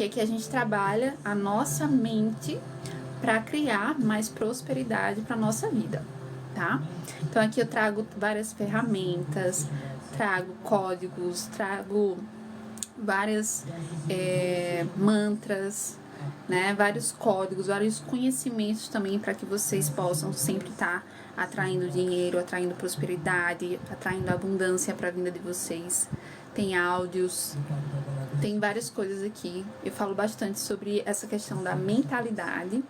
que aqui a gente trabalha a nossa mente para criar mais prosperidade para nossa vida, tá? Então aqui eu trago várias ferramentas, trago códigos, trago várias mantras, né? Vários códigos, vários conhecimentos também para que vocês possam sempre estar atraindo dinheiro, atraindo prosperidade, atraindo abundância para a vida de vocês. Tem áudios, tem várias coisas aqui. Eu falo bastante sobre essa questão da mentalidade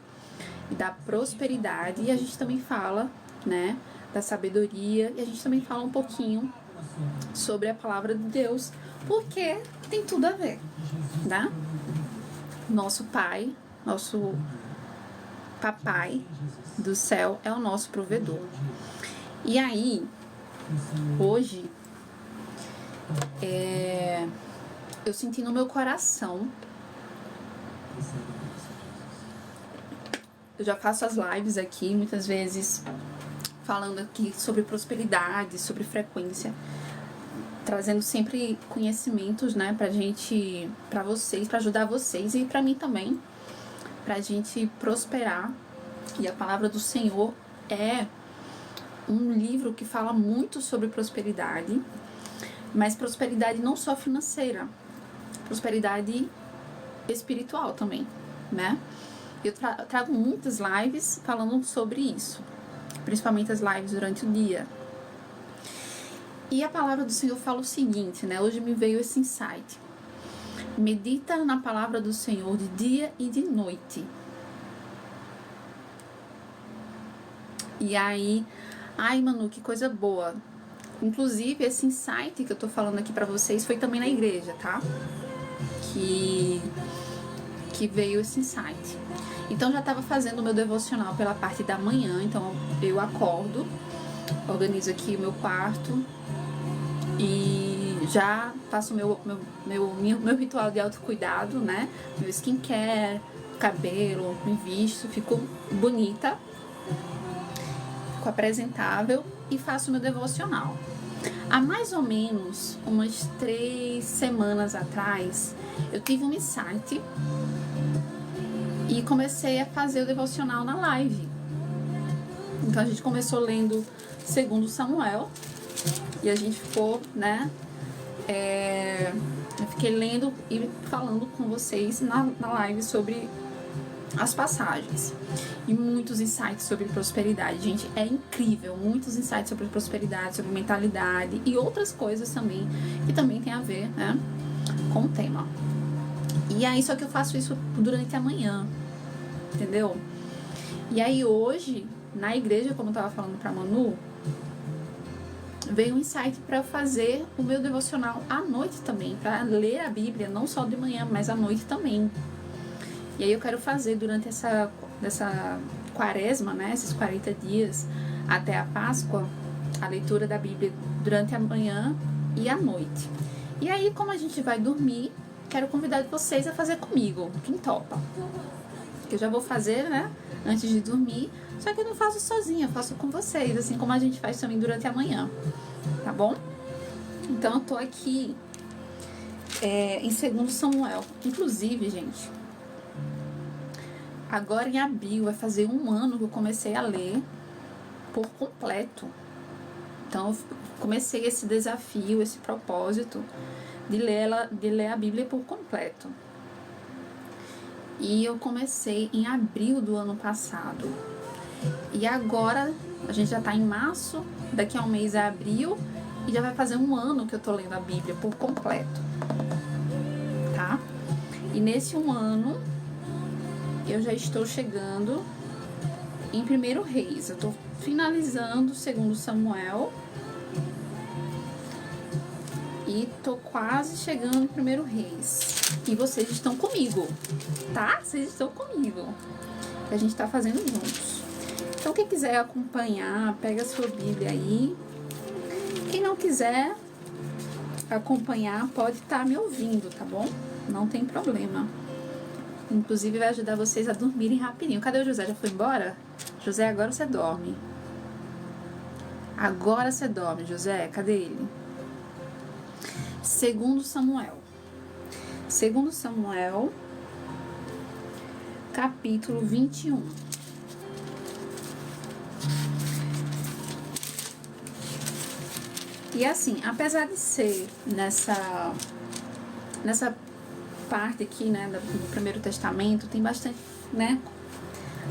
e da prosperidade, e a gente também fala, né, da sabedoria, e a gente também fala um pouquinho sobre a palavra de Deus, porque tem tudo a ver, tá? Nosso Pai, nosso Papai do céu é o nosso provedor. E aí, hoje, eu senti no meu coração, eu já faço as lives aqui, muitas vezes, falando aqui sobre prosperidade, sobre frequência, trazendo sempre conhecimentos, né, pra vocês, pra ajudar vocês e pra mim também, pra gente prosperar. E a palavra do Senhor é um livro que fala muito sobre prosperidade, mas prosperidade não só financeira, prosperidade espiritual também, né? Eu trago muitas lives falando sobre isso, principalmente as lives durante o dia. E a palavra do Senhor fala o seguinte, né? Hoje me veio esse insight. Medita na palavra do Senhor de dia e de noite. E aí, ai Manu, que coisa boa. Inclusive, esse insight que eu tô falando aqui pra vocês foi também na igreja, tá? Que veio esse insight. Então, já tava fazendo o meu devocional pela parte da manhã. Então, eu acordo, organizo aqui o meu quarto e já faço meu ritual de autocuidado, né? Meu skincare, cabelo, me visto, fico bonita, fico apresentável e faço meu devocional. Há mais ou menos umas 3 semanas atrás, eu tive um insight e comecei a fazer o devocional na live. Então a gente começou lendo 2 Samuel e a gente ficou, né? Eu fiquei lendo e falando com vocês na live sobre as passagens. E muitos insights sobre prosperidade. Gente, é incrível. Muitos insights sobre prosperidade, sobre mentalidade e outras coisas também, que também tem a ver, né, com o tema. E aí, só que eu faço isso durante a manhã, entendeu? E aí hoje, na igreja, como eu tava falando pra Manu, veio um insight para eu fazer o meu devocional à noite também, para ler a Bíblia, não só de manhã, mas à noite também. E aí eu quero fazer durante essa quaresma, né, esses 40 dias até a Páscoa, a leitura da Bíblia durante a manhã e à noite. E aí, como a gente vai dormir, quero convidar vocês a fazer comigo, quem topa. Eu já vou fazer, né, antes de dormir, só que eu não faço sozinha, eu faço com vocês, assim como a gente faz também durante a manhã, tá bom? Então eu tô aqui em 2 Samuel. Inclusive, gente, agora em abril vai fazer 1 ano que eu comecei a ler por completo. Então eu comecei esse desafio, esse propósito de ler a Bíblia por completo. E eu comecei em abril do ano passado. E agora, a gente já tá em março, daqui a um mês é abril, e já vai fazer 1 ano que eu tô lendo a Bíblia por completo, tá? E nesse 1 ano, eu já estou chegando em 1 Reis. Eu tô finalizando 2 Samuel e tô quase chegando em 1 Reis. E vocês estão comigo, tá? Vocês estão comigo. A gente tá fazendo juntos. Então, quem quiser acompanhar, pega a sua Bíblia aí. Quem não quiser acompanhar, pode estar me ouvindo, tá bom? Não tem problema. Inclusive, vai ajudar vocês a dormirem rapidinho. Cadê o José? Já foi embora? José, agora você dorme. Agora você dorme, José. Cadê ele? 2 Samuel. 2 Samuel, capítulo 21. E assim, apesar de ser nessa parte aqui, né, do Primeiro Testamento, tem bastante, né?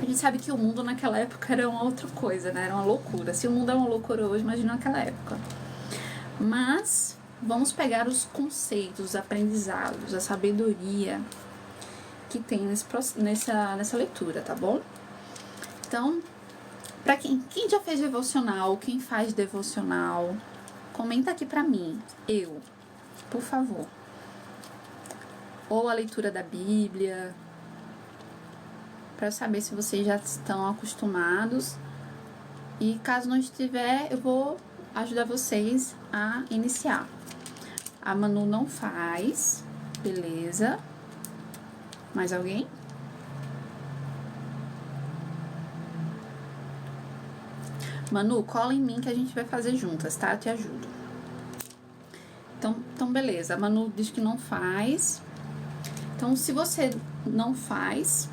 A gente sabe que o mundo naquela época era uma outra coisa, né? Era uma loucura. Se o mundo é uma loucura hoje, imagina naquela época. Mas vamos pegar os conceitos, os aprendizados, a sabedoria que tem nessa leitura, tá bom? Então, para quem já fez devocional, quem faz devocional, comenta aqui pra mim, por favor. Ou a leitura da Bíblia, para eu saber se vocês já estão acostumados. E caso não estiver, eu vou ajudar vocês a iniciar. A Manu não faz, beleza? Mais alguém? Manu, cola em mim que a gente vai fazer juntas, tá? Eu te ajudo. Então beleza. A Manu diz que não faz. Então, se você não faz,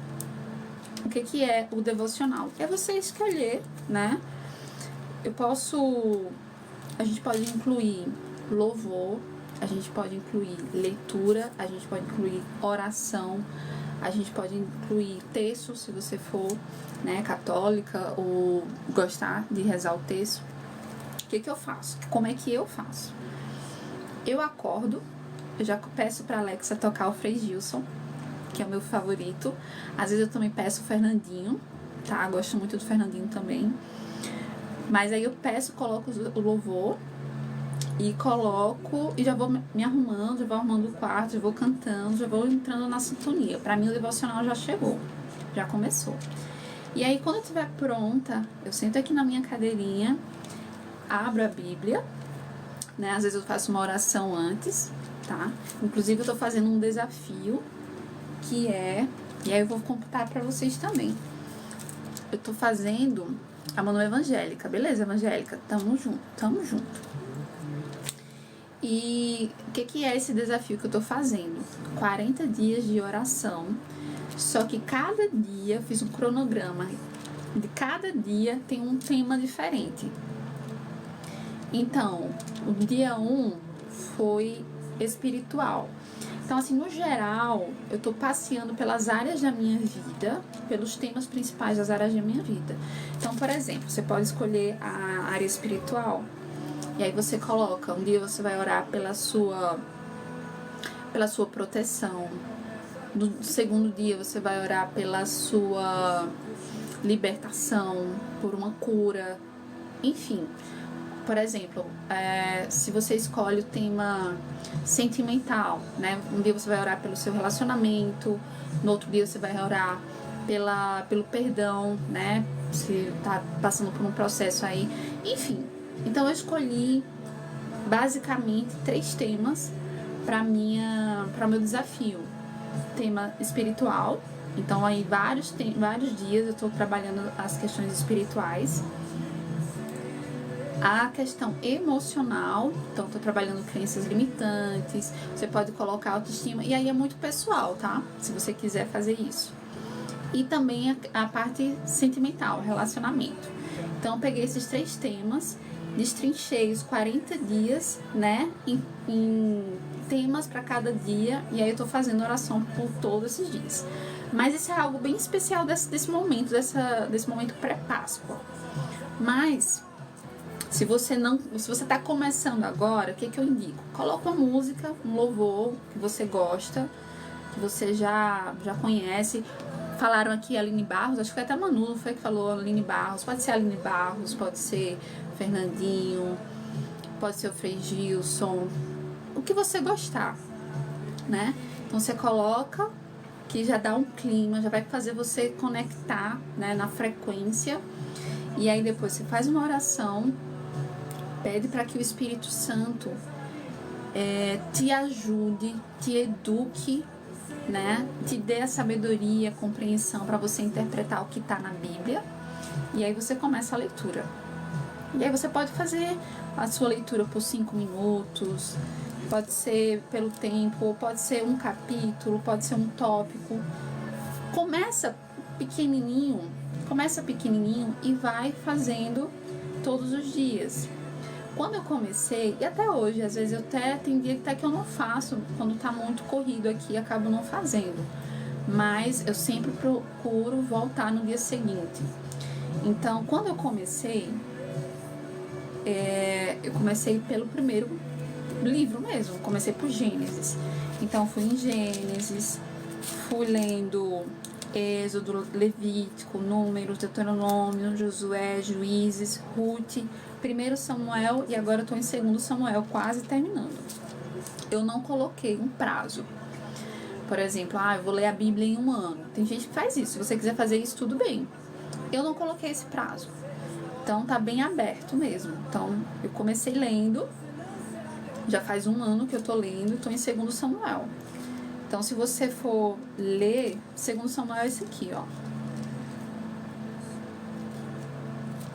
o que é o devocional? É você escolher, né? A gente pode incluir louvor, a gente pode incluir leitura, a gente pode incluir oração, a gente pode incluir texto, se você for, né, católica ou gostar de rezar o texto. O que eu faço? Como é que eu faço? Eu acordo, eu já peço pra Alexa tocar o Frei Gilson, que é o meu favorito. Às vezes eu também peço o Fernandinho, tá? Gosto muito do Fernandinho também. Mas aí eu peço, coloco o louvor e coloco e já vou me arrumando, já vou arrumando o quarto, já vou cantando, já vou entrando na sintonia. Pra mim o devocional já chegou, já começou. E aí quando eu estiver pronta, eu sento aqui na minha cadeirinha, abro a Bíblia, né? Às vezes eu faço uma oração antes, tá? Inclusive eu tô fazendo um desafio que é, e aí eu vou contar pra vocês também. Eu tô fazendo a Manu evangélica, beleza, evangélica? Tamo junto. E o que é esse desafio que eu tô fazendo? 40 dias de oração, só que cada dia eu fiz um cronograma. De cada dia tem um tema diferente. Então, o dia 1 foi espiritual. Então, assim, no geral, eu tô passeando pelas áreas da minha vida, pelos temas principais das áreas da minha vida. Então, por exemplo, você pode escolher a área espiritual, e aí você coloca, um dia você vai orar pela sua proteção. No segundo dia você vai orar pela sua libertação, por uma cura, enfim. Por exemplo, se você escolhe o tema sentimental, né? Um dia você vai orar pelo seu relacionamento, no outro dia você vai orar pelo perdão, né? Se tá passando por um processo aí. Enfim, então eu escolhi basicamente 3 temas para o meu desafio. Tema espiritual, então aí vários dias eu estou trabalhando as questões espirituais. A questão emocional, então estou trabalhando crenças limitantes, você pode colocar autoestima, e aí é muito pessoal, tá? Se você quiser fazer isso. E também a parte sentimental, relacionamento. Então eu peguei esses 3 temas, destrinchei os 40 dias, né, em temas para cada dia, e aí eu tô fazendo oração por todos esses dias. Mas isso é algo bem especial desse momento, desse momento pré-Páscoa. Mas se você tá começando agora, o que eu indico? Coloca uma música, um louvor que você gosta, que você já conhece. Falaram aqui Aline Barros, acho que foi até a Manu, não foi que falou Aline Barros. Pode ser Aline Barros, pode ser Fernandinho, pode ser o Frei Gilson, o que você gostar, né? Então você coloca, que já dá um clima, já vai fazer você conectar, né, na frequência. E aí depois você faz uma oração, pede para que o Espírito Santo te ajude, te eduque, né? Te dê a sabedoria, a compreensão para você interpretar o que está na Bíblia. E aí você começa a leitura. E aí você pode fazer a sua leitura por 5 minutos, pode ser pelo tempo, pode ser um capítulo, pode ser um tópico. Começa pequenininho e vai fazendo todos os dias. Quando eu comecei, e até hoje, às vezes tem dia até que eu não faço, quando tá muito corrido aqui, acabo não fazendo. Mas eu sempre procuro voltar no dia seguinte. Então, quando eu comecei pelo primeiro livro mesmo, comecei por Gênesis. Então, fui em Gênesis, fui lendo Êxodo, Levítico, Números, Deuteronômio, Josué, Juízes, Ruth, 1 Samuel e agora eu tô em 2 Samuel, quase terminando. Eu não coloquei um prazo. Por exemplo, eu vou ler a Bíblia em um ano. Tem gente que faz isso. Se você quiser fazer isso, tudo bem. Eu não coloquei esse prazo. Então, tá bem aberto mesmo. Então, eu comecei lendo. Já faz um ano que eu tô lendo. Estou em 2 Samuel. Então, se você for ler, 2 Samuel é esse aqui, ó.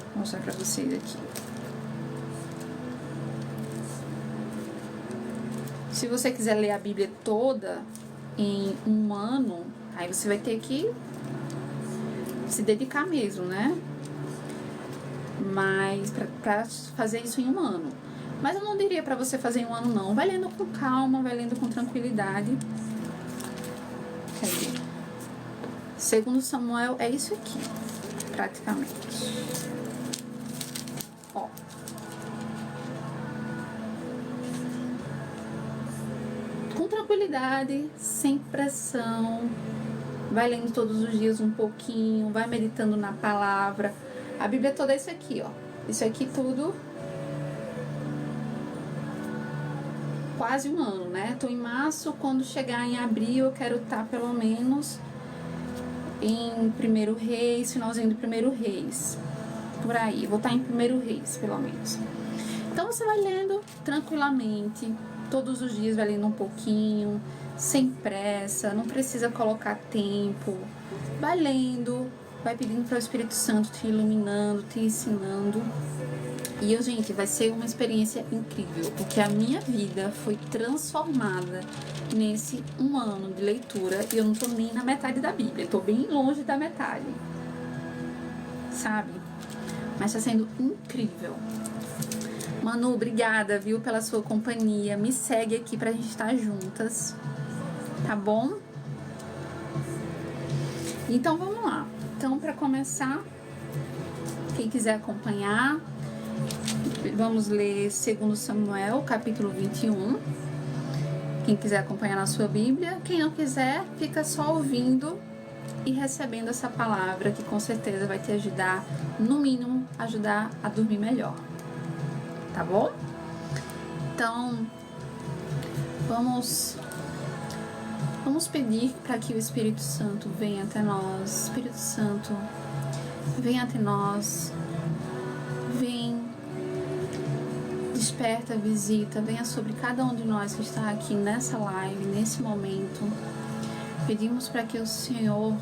Vou mostrar pra vocês aqui. Se você quiser ler a Bíblia toda em um ano, aí você vai ter que se dedicar mesmo, né? Mas pra fazer isso em um ano. Mas eu não diria pra você fazer em um ano, não. Vai lendo com calma, vai lendo com tranquilidade. Cadê? 2 Samuel é isso aqui, praticamente. Ó. Com tranquilidade, sem pressão. Vai lendo todos os dias um pouquinho, vai meditando na palavra. A Bíblia toda é isso aqui, ó. Isso aqui tudo quase um ano, né? Tô em março, quando chegar em abril eu quero estar pelo menos em 1 Reis, finalzinho do 1 Reis. Por aí, vou estar em 1 Reis, pelo menos. Então você vai lendo tranquilamente, todos os dias vai lendo um pouquinho, sem pressa, não precisa colocar tempo. Vai lendo, vai pedindo para o Espírito Santo te iluminando, te ensinando. E, gente, vai ser uma experiência incrível, porque a minha vida foi transformada nesse um ano de leitura e eu não tô nem na metade da Bíblia, tô bem longe da metade, sabe? Mas tá sendo incrível. Manu, obrigada, viu, pela sua companhia. Me segue aqui pra gente estar juntas, tá bom? Então, vamos lá. Então, pra começar, quem quiser acompanhar, vamos ler 2 Samuel, capítulo 21. Quem quiser acompanhar na sua Bíblia. Quem não quiser, fica só ouvindo e recebendo essa palavra, que com certeza vai te ajudar, no mínimo, ajudar a dormir melhor. Tá bom? Então, vamos pedir para que o Espírito Santo venha até nós. Espírito Santo, venha até nós. Vem, desperta, visita, venha sobre cada um de nós que está aqui nessa live, nesse momento. Pedimos para que o Senhor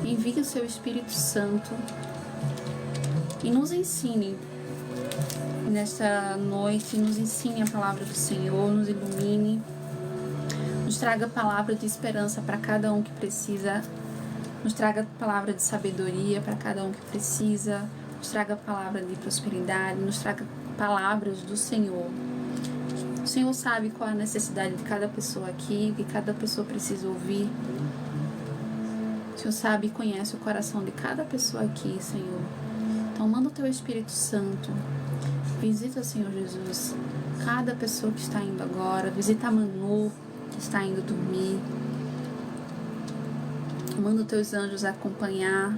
envie o seu Espírito Santo e nos ensine nesta noite, nos ensine a palavra do Senhor, nos ilumine, nos traga palavra de esperança para cada um que precisa, nos traga palavra de sabedoria para cada um que precisa, nos traga palavra de prosperidade, nos traga palavras do Senhor. O Senhor sabe qual é a necessidade de cada pessoa aqui, o que cada pessoa precisa ouvir. O Senhor sabe e conhece o coração de cada pessoa aqui, Senhor. Então manda o teu Espírito Santo. Visita, Senhor Jesus, cada pessoa que está indo agora. Visita a Manu, que está indo dormir. Manda os teus anjos acompanhar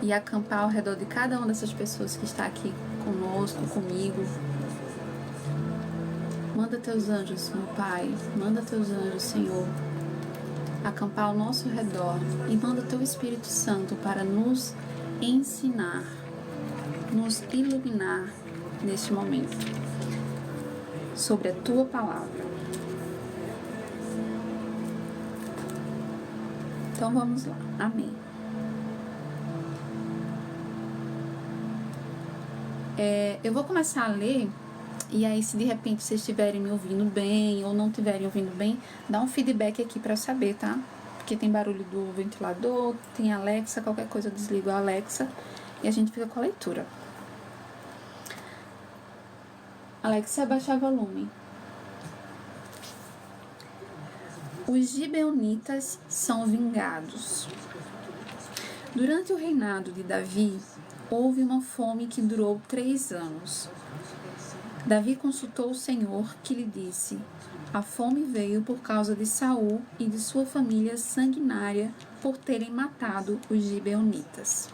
e acampar ao redor de cada uma dessas pessoas que está aqui conosco, comigo. Manda teus anjos, meu Pai. Manda teus anjos, Senhor, acampar ao nosso redor. E manda teu Espírito Santo para nos ensinar, nos iluminar neste momento sobre a tua palavra. Então vamos lá. Amém. Eu vou começar a ler, e aí se de repente vocês estiverem me ouvindo bem ou não estiverem ouvindo bem, dá um feedback aqui para eu saber, tá? porque tem barulho do ventilador, tem Alexa, qualquer coisa eu desligo a Alexa e a gente fica com a leitura. Alexa, baixar volume. Os gibeonitas são vingados. Durante o reinado de Davi, houve uma fome que durou 3 anos. Davi consultou o Senhor, que lhe disse: a fome veio por causa de Saul e de sua família sanguinária por terem matado os gibeonitas.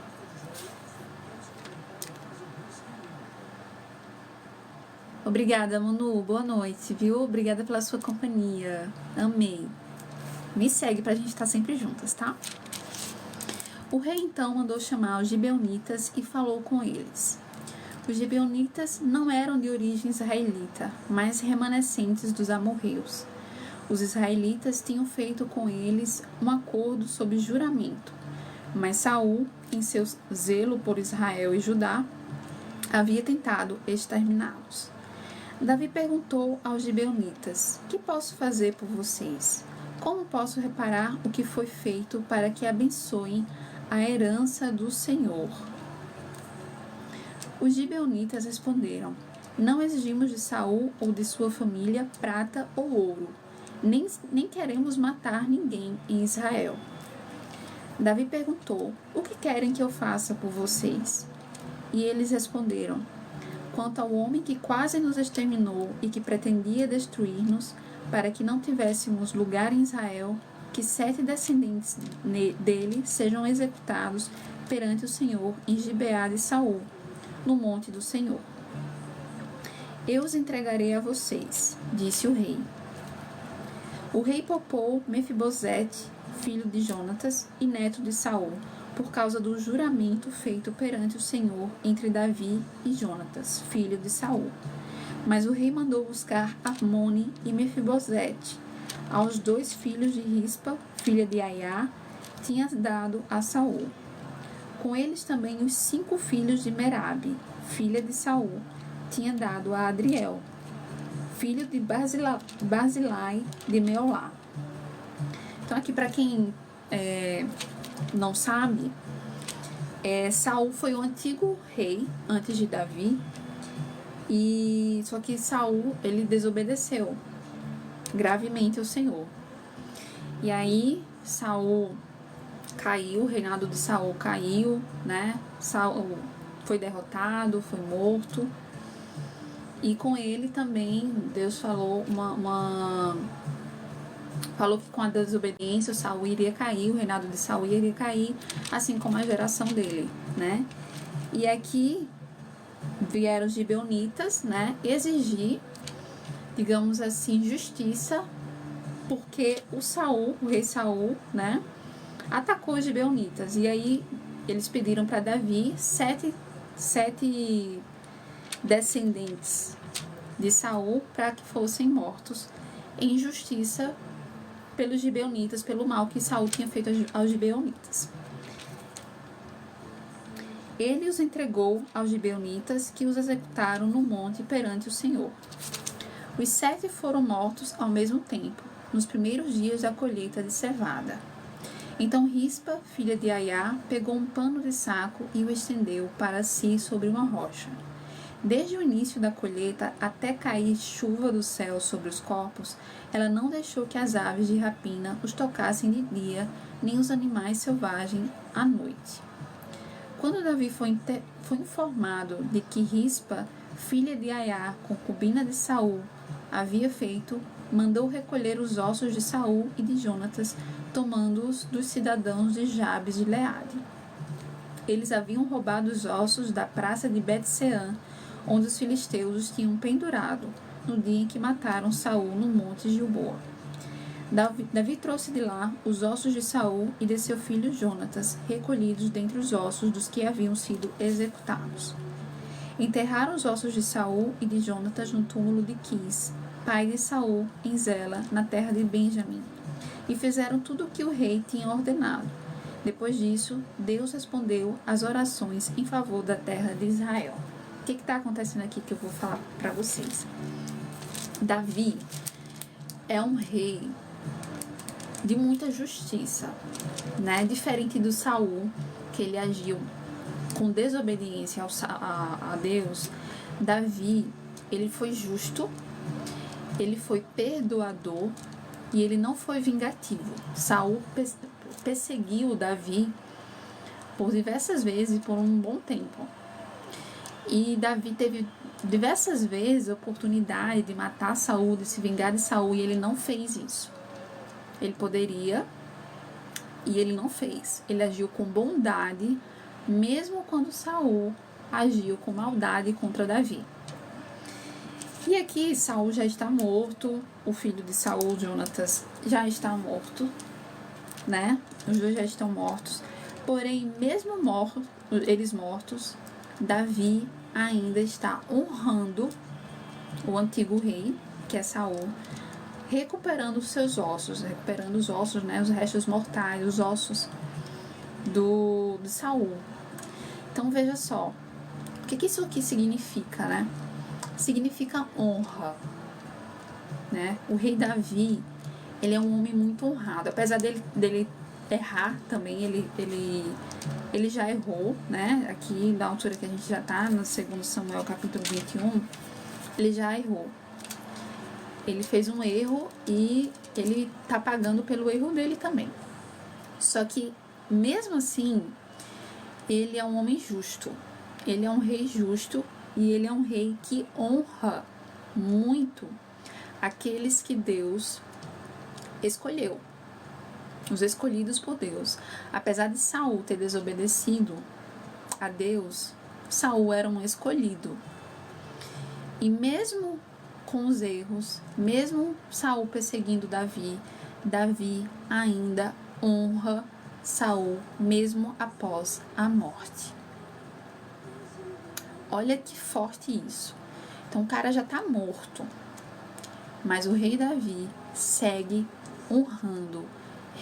Obrigada, Manu. Boa noite, viu? Obrigada pela sua companhia. Amei. Me segue pra gente estar sempre juntas, tá? O rei então mandou chamar os gibeonitas e falou com eles. Os gibeonitas não eram de origem israelita, mas remanescentes dos amorreus. Os israelitas tinham feito com eles um acordo sob juramento, mas Saul, em seu zelo por Israel e Judá, havia tentado exterminá-los. Davi perguntou aos gibeonitas: que posso fazer por vocês? Como posso reparar o que foi feito para que abençoem a herança do Senhor? Os gibeonitas responderam: não exigimos de Saul ou de sua família prata ou ouro, nem queremos matar ninguém em Israel. Davi perguntou: o que querem que eu faça por vocês? E eles responderam: quanto ao homem que quase nos exterminou e que pretendia destruir-nos, para que não tivéssemos lugar em Israel, que 7 descendentes dele sejam executados perante o Senhor em Gibeá de Saul, no monte do Senhor. Eu os entregarei a vocês, disse o rei. O rei poupou Mefibosete, filho de Jonatas e neto de Saul, por causa do juramento feito perante o Senhor entre Davi e Jonatas, filho de Saul. Mas o rei mandou buscar Armone e Mefibosete, aos 2 filhos de Rispa, filha de Aiá, tinha dado a Saul. Com eles também os 5 filhos de Merabe, filha de Saul, tinha dado a Adriel, filho de Barzilai de Meolá. Então aqui, para quem não sabe, Saul foi o antigo rei antes de Davi, e só que Saul, ele desobedeceu gravemente ao Senhor. E aí Saul caiu, o reinado de Saul caiu, né? Saul foi derrotado, foi morto. E com ele também Deus falou falou que com a desobediência Saul iria cair, o reinado de Saul iria cair, assim como a geração dele, né? E aqui vieram os gibeonitas, né, exigir, digamos assim, justiça, porque o rei Saul, né, atacou os gibeonitas. E aí eles pediram para Davi 7 descendentes de Saul para que fossem mortos em justiça pelos gibeonitas, pelo mal que Saul tinha feito aos gibeonitas. Ele os entregou aos gibeonitas, que os executaram no monte perante o Senhor. Os 7 foram mortos ao mesmo tempo, nos primeiros dias da colheita de cevada. Então Rispa, filha de Aiá, pegou um pano de saco e o estendeu para si sobre uma rocha. Desde o início da colheita até cair chuva do céu sobre os corpos, ela não deixou que as aves de rapina os tocassem de dia, nem os animais selvagens à noite. Quando Davi foi informado de que Rispa, filha de Aiá, concubina de Saul, havia feito, mandou recolher os ossos de Saul e de Jonatas, tomando-os dos cidadãos de Jabes de Gileade. Eles haviam roubado os ossos da praça de Bet-Seã, onde os filisteus os tinham pendurado, no dia em que mataram Saul no monte Gilboa. Davi trouxe de lá os ossos de Saul e de seu filho Jonatas, recolhidos dentre os ossos dos que haviam sido executados. Enterraram os ossos de Saul e de Jonatas no túmulo de Quis, pai de Saul, em Zela, na terra de Benjamim, e fizeram tudo o que o rei tinha ordenado. Depois disso, Deus respondeu às orações em favor da terra de Israel. O que está acontecendo aqui que eu vou falar para vocês? Davi é um rei de muita justiça, né? Diferente do Saul, que ele agiu com desobediência a Deus, Davi, ele foi justo, ele foi perdoador e ele não foi vingativo. Saul perseguiu Davi por diversas vezes, por um bom tempo. E Davi teve diversas vezes a oportunidade de matar Saul, de se vingar de Saul, e ele não fez isso. Ele poderia, e ele não fez. Ele agiu com bondade, mesmo quando Saul agiu com maldade contra Davi. E aqui Saul já está morto, o filho de Saul, Jonatas, já está morto, né? Os dois já estão mortos. Porém, mesmo eles mortos, Davi ainda está honrando o antigo rei, que é Saul, recuperando os seus ossos, recuperando os ossos, né, os restos mortais, os ossos de Saul. Então veja só, o que isso aqui significa, né? Significa honra, né? O rei Davi, ele é um homem muito honrado, apesar dele errar também, ele já errou, né? Aqui, na altura que a gente já tá, no 2 Samuel capítulo 21, ele já errou. Ele fez um erro e ele tá pagando pelo erro dele também. Só que, mesmo assim, ele é um homem justo. Ele é um rei justo e ele é um rei que honra muito aqueles que Deus escolheu. Os escolhidos por Deus. Apesar de Saul ter desobedecido a Deus, Saul era um escolhido. E mesmo com os erros, mesmo Saul perseguindo Davi, Davi ainda honra Saul, mesmo após a morte. Olha que forte isso. Então o cara já está morto, mas o rei Davi segue honrando,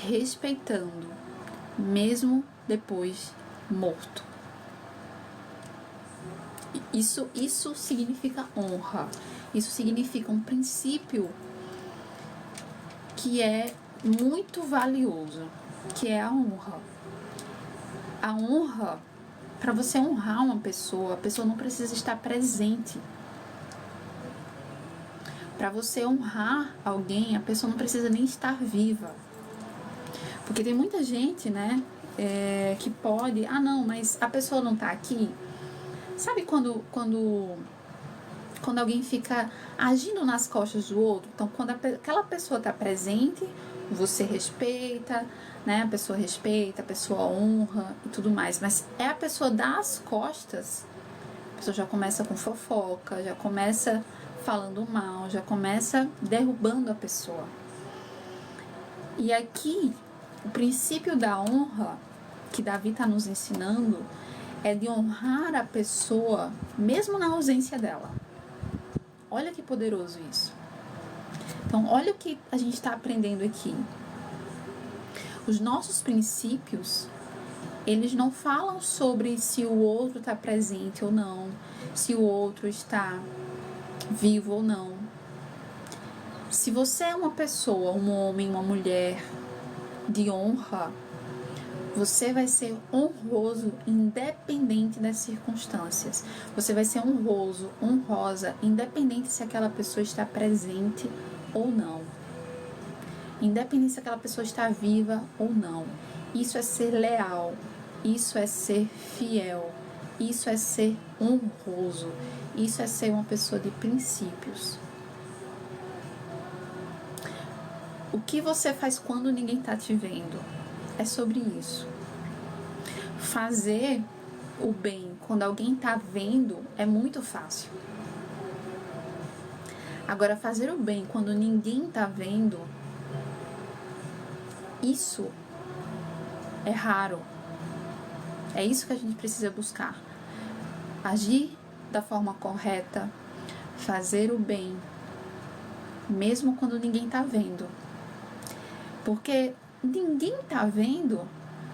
respeitando, mesmo depois morto. Isso significa honra. Isso significa um princípio que é muito valioso, que é a honra. A honra, para você honrar uma pessoa, a pessoa não precisa estar presente. Para você honrar alguém, a pessoa não precisa nem estar viva. Porque tem muita gente, né, que pode... Ah, não, mas a pessoa não tá aqui. Sabe quando alguém fica agindo nas costas do outro? Então, quando aquela pessoa tá presente, você respeita, né? A pessoa respeita, a pessoa honra e tudo mais. Mas é a pessoa das costas, a pessoa já começa com fofoca, já começa falando mal, já começa derrubando a pessoa. E aqui, o princípio da honra que Davi está nos ensinando é de honrar a pessoa mesmo na ausência dela. Olha que poderoso isso. Então, olha o que a gente está aprendendo aqui. Os nossos princípios, eles não falam sobre se o outro está presente ou não, se o outro está vivo ou não. Se você é uma pessoa, um homem, uma mulher de honra, você vai ser honroso independente das circunstâncias. Você vai ser honroso, honrosa, independente se aquela pessoa está presente ou não. Independente se aquela pessoa está viva ou não. Isso é ser leal. Isso é ser fiel. Isso é ser honroso. Isso é ser uma pessoa de princípios. O que você faz quando ninguém está te vendo? É sobre isso. Fazer o bem quando alguém está vendo é muito fácil. Agora, fazer o bem quando ninguém está vendo, isso é raro. É isso que a gente precisa buscar. Agir da forma correta, fazer o bem, mesmo quando ninguém está vendo. Porque ninguém está vendo,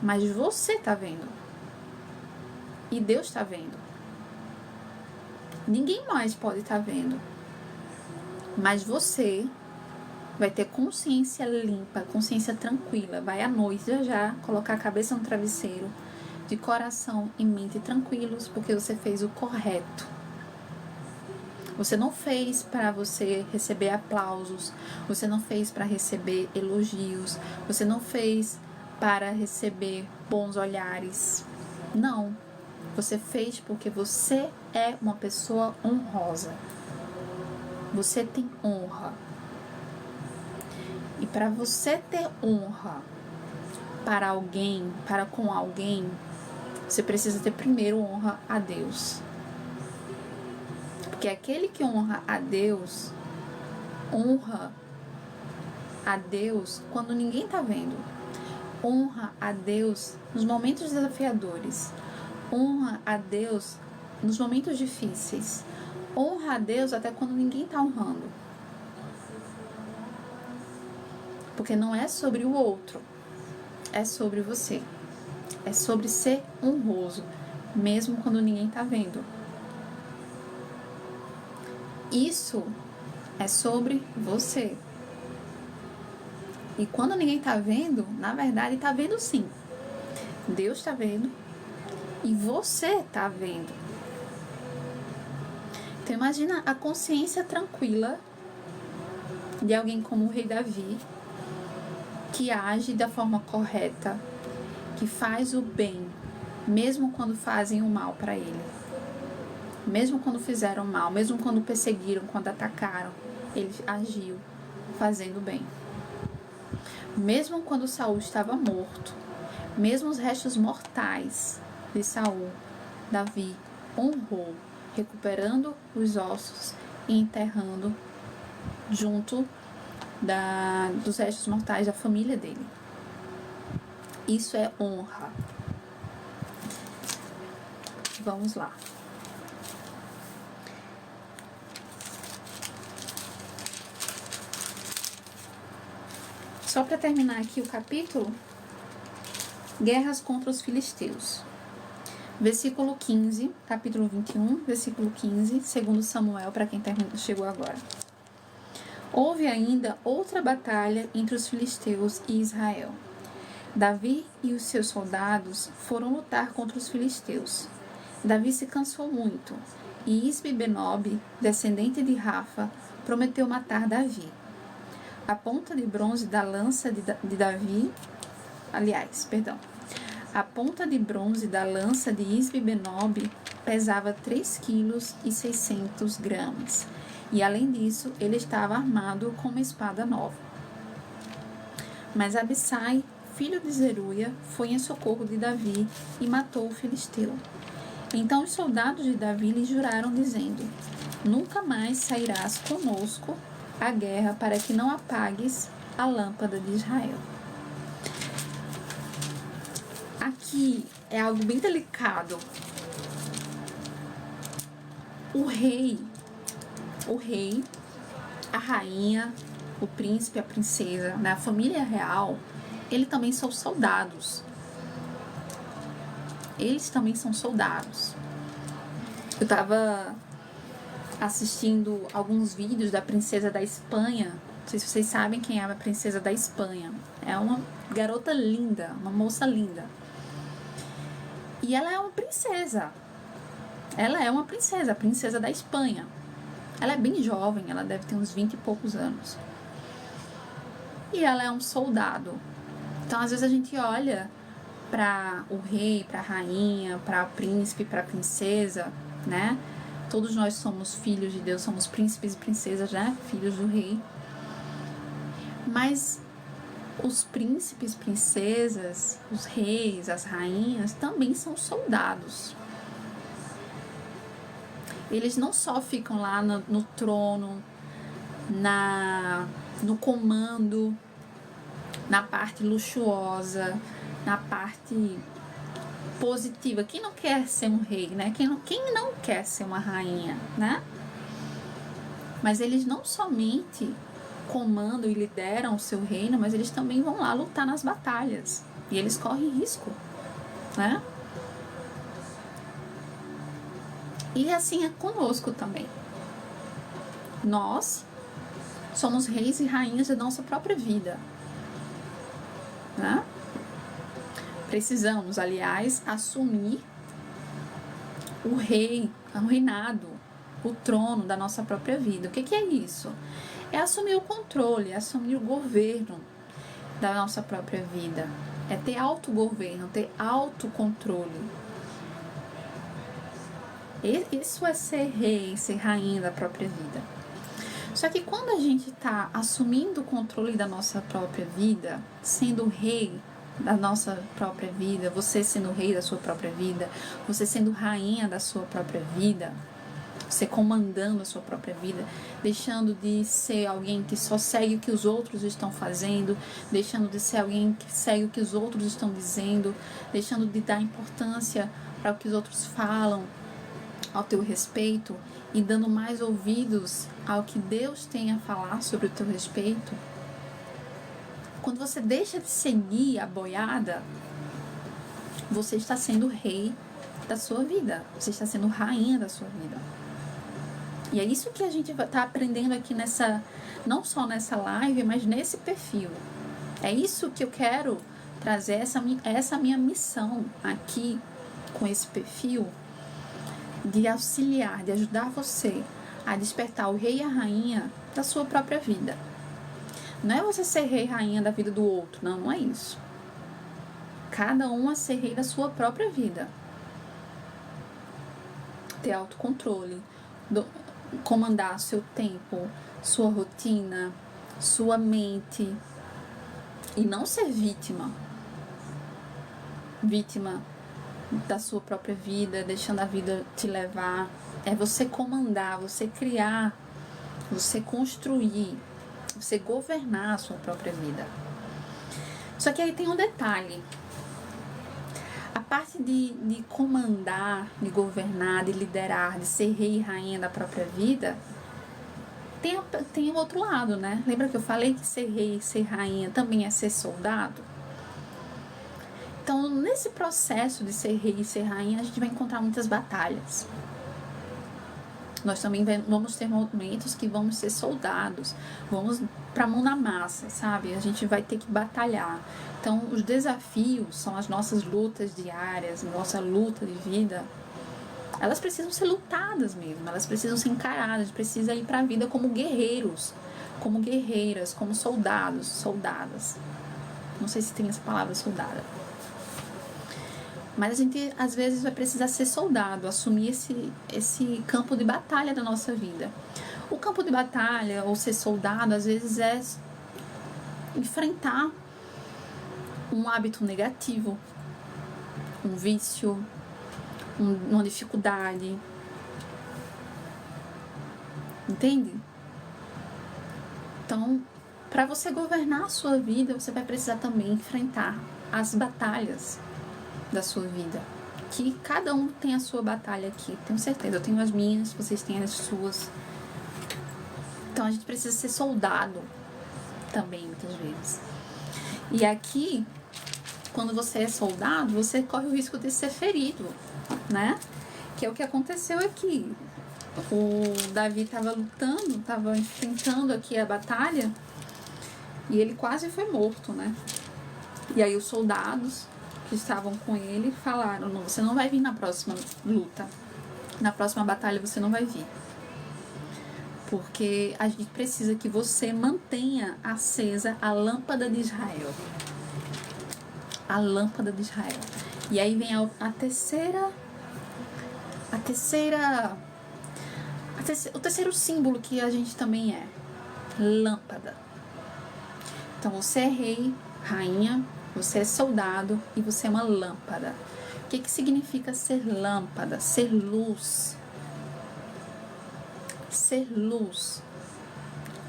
mas você está vendo. E Deus está vendo. Ninguém mais pode estar vendo. Mas você vai ter consciência limpa, consciência tranquila, vai à noite já colocar a cabeça no travesseiro, de coração e mente tranquilos, porque você fez o correto. Você não fez para você receber aplausos, você não fez para receber elogios, você não fez para receber bons olhares. Não, você fez porque você é uma pessoa honrosa. Você tem honra. E para você ter honra para alguém, para com alguém, você precisa ter primeiro honra a Deus. Porque aquele que honra a Deus quando ninguém está vendo. Honra a Deus nos momentos desafiadores. Honra a Deus nos momentos difíceis. Honra a Deus até quando ninguém está honrando. Porque não é sobre o outro, é sobre você. É sobre ser honroso, mesmo quando ninguém está vendo. Isso é sobre você. E quando ninguém está vendo, na verdade está vendo sim. Deus está vendo e você está vendo. Então imagina a consciência tranquila de alguém como o rei Davi, que age da forma correta, que faz o bem, mesmo quando fazem o mal para ele. Mesmo quando fizeram mal, mesmo quando perseguiram, quando atacaram, ele agiu fazendo o bem. Mesmo quando Saul estava morto, mesmo os restos mortais de Saul, Davi honrou, recuperando os ossos e enterrando junto dos restos mortais da família dele. Isso é honra. Vamos lá. Só para terminar aqui o capítulo, guerras contra os filisteus. Versículo 15, capítulo 21, versículo 15, segundo Samuel, para quem chegou agora. Houve ainda outra batalha entre os filisteus e Israel. Davi e os seus soldados foram lutar contra os filisteus. Davi se cansou muito, e Isbi-Benob, descendente de Rafa, prometeu matar Davi. A ponta de bronze da lança de Davi, a ponta de bronze da lança de Isbi-Benob pesava 3,6 kg, e além disso, ele estava armado com uma espada nova. Mas Abissai, filho de Zeruia, foi em socorro de Davi e matou o filisteu. Então os soldados de Davi lhe juraram, dizendo: nunca mais sairás conosco à guerra, para que não apagues a lâmpada de Israel. Aqui é algo bem delicado. O rei, a rainha, o príncipe, a princesa, né, a família real, eles também são soldados. Eles também são soldados. Eu estava assistindo alguns vídeos da princesa da Espanha. Não sei se vocês sabem quem é a princesa da Espanha. É uma garota linda, uma moça linda. E ela é uma princesa. Ela é uma princesa, a princesa da Espanha. Ela é bem jovem, ela deve ter uns 20 e poucos anos. E ela é um soldado. Então, às vezes a gente olha para o rei, para a rainha, para o príncipe, para a princesa, né? Todos nós somos filhos de Deus, somos príncipes e princesas, né? Filhos do rei. Mas os príncipes, princesas, os reis, as rainhas também são soldados. Eles não só ficam lá no trono, no comando, na parte luxuosa, na parte positiva. Quem não quer ser um rei, né? Quem não quer ser uma rainha, né? Mas eles não somente comandam e lideram o seu reino, mas eles também vão lá lutar nas batalhas. E eles correm risco, né? E assim é conosco também. Nós Somos reis e rainhas da nossa própria vida, né? Precisamos, aliás, assumir o reinado, o trono da nossa própria vida. O que é isso? É assumir o controle, é assumir o governo da nossa própria vida. É ter autogoverno, ter autocontrole. Isso é ser rei, ser rainha da própria vida. Só que quando a gente está assumindo o controle da nossa própria vida, sendo rei da nossa própria vida, você sendo rei da sua própria vida, você sendo rainha da sua própria vida, você comandando a sua própria vida, deixando de ser alguém que só segue o que os outros estão fazendo, deixando de ser alguém que segue o que os outros estão dizendo, deixando de dar importância para o que os outros falam ao teu respeito e dando mais ouvidos ao que Deus tem a falar sobre o teu respeito. Quando você deixa de seguir a boiada, você está sendo rei da sua vida, você está sendo rainha da sua vida. E é isso que a gente está aprendendo aqui não só nessa live, mas nesse perfil. É isso que eu quero trazer, essa minha missão aqui com esse perfil, de auxiliar, de ajudar você a despertar o rei e a rainha da sua própria vida. Não é você ser rei e rainha da vida do outro, não é isso. Cada um é ser rei da sua própria vida. Ter autocontrole, comandar seu tempo, sua rotina, sua mente, e não ser vítima da sua própria vida, deixando a vida te levar. É você comandar, você criar, você construir, você governar a sua própria vida. Só que aí tem um detalhe. A parte de comandar, de governar, de liderar, de ser rei e rainha da própria vida, tem o outro lado, né? Lembra que eu falei que ser rei e ser rainha também é ser soldado? Então, nesse processo de ser rei e ser rainha, a gente vai encontrar muitas batalhas. Nós também vamos ter momentos que vamos ser soldados, vamos pra mão na massa, sabe? A gente vai ter que batalhar. Então, os desafios são as nossas lutas diárias, nossa luta de vida. Elas precisam ser lutadas mesmo, elas precisam ser encaradas, a gente precisa ir pra vida como guerreiros, como guerreiras, como soldados, soldadas. Não sei se tem essa palavra, soldada. Mas a gente, às vezes, vai precisar ser soldado, assumir esse campo de batalha da nossa vida. O campo de batalha, ou ser soldado, às vezes é enfrentar um hábito negativo, um vício, uma dificuldade. Entende? Então, para você governar a sua vida, você vai precisar também enfrentar as batalhas da sua vida, que cada um tem a sua batalha aqui, tenho certeza, eu tenho as minhas, vocês têm as suas. Então a gente precisa ser soldado também, muitas vezes. E aqui, quando você é soldado, você corre o risco de ser ferido, né? Que é o que aconteceu aqui. O Davi estava lutando, estava enfrentando aqui a batalha e ele quase foi morto, né? E aí os soldados que estavam com ele falaram: não, você não vai vir na próxima luta, na próxima batalha você não vai vir, porque a gente precisa que você mantenha acesa a lâmpada de Israel. A lâmpada de Israel. E aí vem o terceiro símbolo que a gente também é: lâmpada. Então você é rei, rainha, você é soldado e você é uma lâmpada. O que significa ser lâmpada? Ser luz. Ser luz.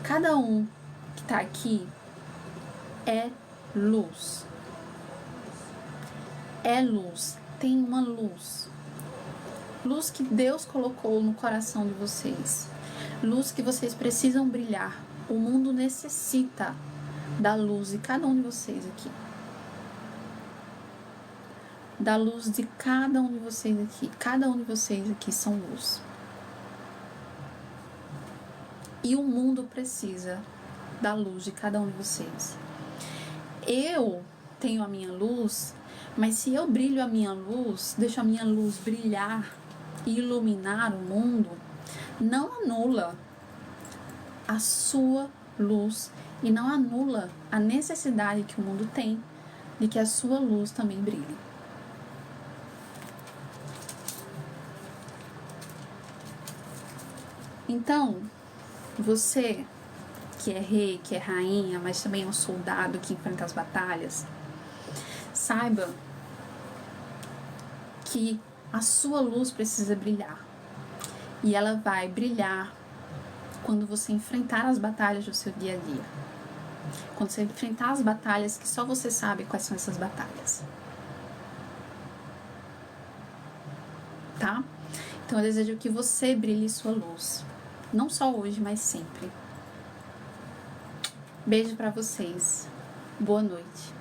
Cada um que está aqui é luz. É luz. Tem uma luz. Luz que Deus colocou no coração de vocês. Luz que vocês precisam brilhar. O mundo necessita da luz de cada um de vocês aqui. Da luz de cada um de vocês aqui. Cada um de vocês aqui são luz. E o mundo precisa da luz de cada um de vocês. Eu tenho a minha luz, mas se eu brilho a minha luz, deixo a minha luz brilhar e iluminar o mundo, não anula a sua luz e não anula a necessidade que o mundo tem de que a sua luz também brilhe. Então, você que é rei, que é rainha, mas também é um soldado que enfrenta as batalhas, saiba que a sua luz precisa brilhar. E ela vai brilhar quando você enfrentar as batalhas do seu dia a dia. Quando você enfrentar as batalhas que só você sabe quais são essas batalhas. Tá? Então eu desejo que você brilhe sua luz. Não só hoje, mas sempre. Beijo pra vocês. Boa noite.